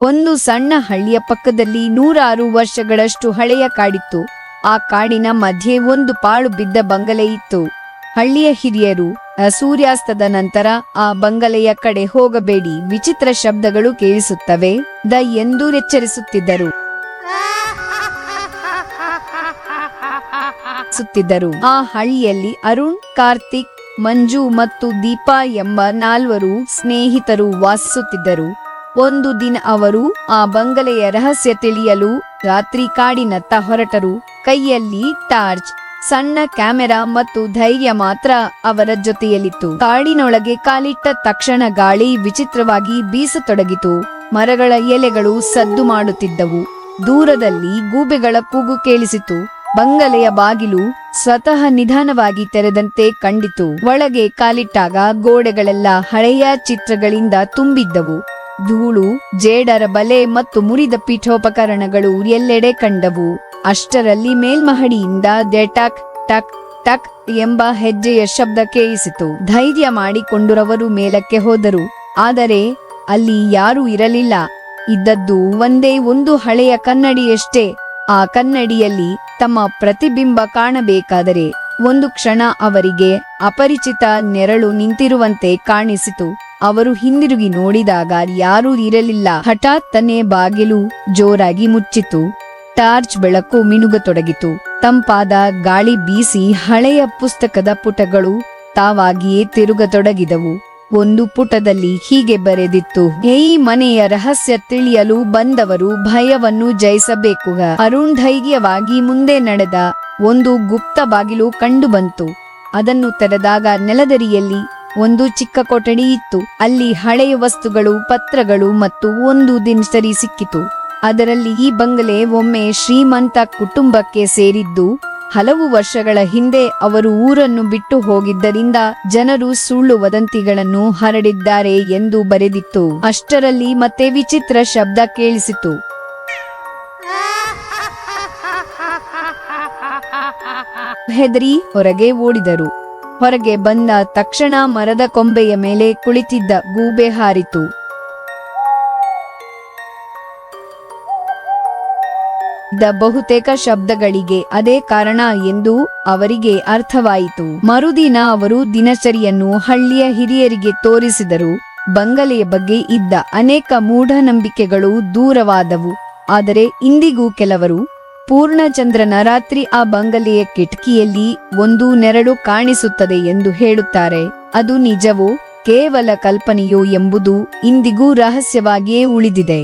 ಒಂದು ಸಣ್ಣ ಹಳ್ಳಿಯ ಪಕ್ಕದಲ್ಲಿ 106 ವರ್ಷಗಳಷ್ಟು ಹಳೆಯ ಕಾಡಿತ್ತು. ಆ ಕಾಡಿನ ಮಧ್ಯೆ ಒಂದು ಪಾಳು ಬಿದ್ದ ಬಂಗಲೆ ಇತ್ತು. ಹಳ್ಳಿಯ ಹಿರಿಯರು ಸೂರ್ಯಾಸ್ತದ ನಂತರ ಆ ಬಂಗಲೆಯ ಕಡೆ ಹೋಗಬೇಡಿ, ವಿಚಿತ್ರ ಶಬ್ದಗಳು ಕೇಳಿಸುತ್ತವೆ ಎಂದು ಎಚ್ಚರಿಸುತ್ತಿದ್ದರು. ಆ ಹಳ್ಳಿಯಲ್ಲಿ ಅರುಣ್, ಕಾರ್ತಿಕ್, ಮಂಜು ಮತ್ತು ದೀಪಾ ಎಂಬ 4 ಸ್ನೇಹಿತರು ವಾಸಿಸುತ್ತಿದ್ದರು. ಒಂದು ದಿನ ಅವರು ಆ ಬಂಗಲೆಯ ರಹಸ್ಯ ತಿಳಿಯಲು ರಾತ್ರಿ ಕಾಡಿನತ್ತ ಹೊರಟರು. ಕೈಯಲ್ಲಿ ಟಾರ್ಚ್, ಸಣ್ಣ ಕ್ಯಾಮೆರಾ ಮತ್ತು ಧೈರ್ಯ ಮಾತ್ರ ಅವರ ಜೊತೆಯಲ್ಲಿತ್ತು. ಕಾಡಿನೊಳಗೆ ಕಾಲಿಟ್ಟ ತಕ್ಷಣ ಗಾಳಿ ವಿಚಿತ್ರವಾಗಿ ಬೀಸತೊಡಗಿತು. ಮರಗಳ ಎಲೆಗಳು ಸದ್ದು ಮಾಡುತ್ತಿದ್ದವು. ದೂರದಲ್ಲಿ ಗೂಬೆಗಳ ಕೂಗು ಕೇಳಿಸಿತು. ಬಂಗಲೆಯ ಬಾಗಿಲು ಸ್ವತಃ ನಿಧಾನವಾಗಿ ತೆರೆದಂತೆ ಕಂಡಿತು. ಒಳಗೆ ಕಾಲಿಟ್ಟಾಗ ಗೋಡೆಗಳೆಲ್ಲ ಹಳೆಯ ಚಿತ್ರಗಳಿಂದ ತುಂಬಿದ್ದವು. ಧೂಳು, ಜೇಡರ ಬಲೆ ಮತ್ತು ಮುರಿದ ಪೀಠೋಪಕರಣಗಳು ಎಲ್ಲೆಡೆ ಕಂಡವು. ಅಷ್ಟರಲ್ಲಿ ಮೇಲ್ಮಹಡಿಯಿಂದ ಟಕ್ ಟಕ್ ಟಕ್ ಎಂಬ ಹೆಜ್ಜೆಯ ಶಬ್ದ ಕೇಳಿಸಿತು. ಧೈರ್ಯ ಮಾಡಿಕೊಂಡವರು ಮೇಲಕ್ಕೆ ಹೋದರು. ಆದರೆ ಅಲ್ಲಿ ಯಾರೂ ಇರಲಿಲ್ಲ. ಇದ್ದದ್ದು ಒಂದೇ ಒಂದು ಹಳೆಯ ಕನ್ನಡಿಯಷ್ಟೇ. ಆ ಕನ್ನಡಿಯಲ್ಲಿ ತಮ್ಮ ಪ್ರತಿಬಿಂಬ ಕಾಣಬೇಕಾದರೆ ಒಂದು ಕ್ಷಣ ಅವರಿಗೆ ಅಪರಿಚಿತ ನೆರಳು ನಿಂತಿರುವಂತೆ ಕಾಣಿಸಿತು. ಅವರು ಹಿಂದಿರುಗಿ ನೋಡಿದಾಗ ಯಾರೂ ಇರಲಿಲ್ಲ. ಹಠಾತ್ತನೆ ಬಾಗಿಲು ಜೋರಾಗಿ ಮುಚ್ಚಿತು. ಟಾರ್ಚ್ ಬೆಳಕು ಮಿನುಗತೊಡಗಿತು. ತಂಪಾದ ಗಾಳಿ ಬೀಸಿ ಹಳೆಯ ಪುಸ್ತಕದ ಪುಟಗಳು ತಾವಾಗಿಯೇ ತಿರುಗತೊಡಗಿದವು. ಒಂದು ಪುಟದಲ್ಲಿ ಹೀಗೆ ಬರೆದಿತ್ತು: ಈ ಮನೆಯ ರಹಸ್ಯ ತಿಳಿಯಲು ಬಂದವರು ಭಯವನ್ನು ಜಯಿಸಬೇಕು. ಅರುಣ್ ಧೈರ್ಯವಾಗಿ ಮುಂದೆ ನಡೆದ. ಒಂದು ಗುಪ್ತ ಬಾಗಿಲು ಕಂಡುಬಂತು. ಅದನ್ನು ತೆರೆದಾಗ ನೆಲದರಿಯಲ್ಲಿ ಒಂದು ಚಿಕ್ಕ ಕೊಠಡಿ ಇತ್ತು. ಅಲ್ಲಿ ಹಳೆಯ ವಸ್ತುಗಳು, ಪತ್ರಗಳು ಮತ್ತು ಒಂದು ದಿನಸರಿ ಸಿಕ್ಕಿತು. ಅದರಲ್ಲಿ ಈ ಬಂಗಲೆ ಒಮ್ಮೆ ಶ್ರೀಮಂತ ಕುಟುಂಬಕ್ಕೆ ಸೇರಿದ್ದು, ಹಲವು ವರ್ಷಗಳ ಹಿಂದೆ ಅವರು ಊರನ್ನು ಬಿಟ್ಟು ಹೋಗಿದ್ದರಿಂದ ಜನರು ಸುಳ್ಳು ವದಂತಿಗಳನ್ನು ಹರಡಿದ್ದಾರೆ ಎಂದು ಬರೆದಿತ್ತು. ಅಷ್ಟರಲ್ಲಿ ಮತ್ತೆ ವಿಚಿತ್ರ ಶಬ್ದ ಕೇಳಿಸಿತು. ಹೆದರಿ ಹೊರಗೆ ಓಡಿದರು. ಹೊರಗೆ ಬಂದ ತಕ್ಷಣ ಮರದ ಕೊಂಬೆಯ ಮೇಲೆ ಕುಳಿತಿದ್ದ ಗೂಬೆ ಹಾರಿತು. ಬಹುತೇಕ ಶಬ್ದಗಳಿಗೆ ಅದೇ ಕಾರಣ ಎಂದು ಅವರಿಗೆ ಅರ್ಥವಾಯಿತು. ಮರುದಿನ ಅವರು ದಿನಚರಿಯನ್ನು ಹಳ್ಳಿಯ ಹಿರಿಯರಿಗೆ ತೋರಿಸಿದರು. ಬಂಗಲೆಯ ಬಗ್ಗೆ ಇದ್ದ ಅನೇಕ ಮೂಢನಂಬಿಕೆಗಳು ದೂರವಾದವು. ಆದರೆ ಇಂದಿಗೂ ಕೆಲವರು ಪೂರ್ಣಚಂದ್ರನ ರಾತ್ರಿ ಆ ಬಂಗಲೆಯ ಕಿಟಕಿಯಲ್ಲಿ ಒಂದು ನೆರಳು ಕಾಣಿಸುತ್ತದೆ ಎಂದು ಹೇಳುತ್ತಾರೆ. ಅದು ನಿಜವೋ ಕೇವಲ ಕಲ್ಪನೆಯೋ ಎಂಬುದು ಇಂದಿಗೂ ರಹಸ್ಯವಾಗಿಯೇ ಉಳಿದಿದೆ.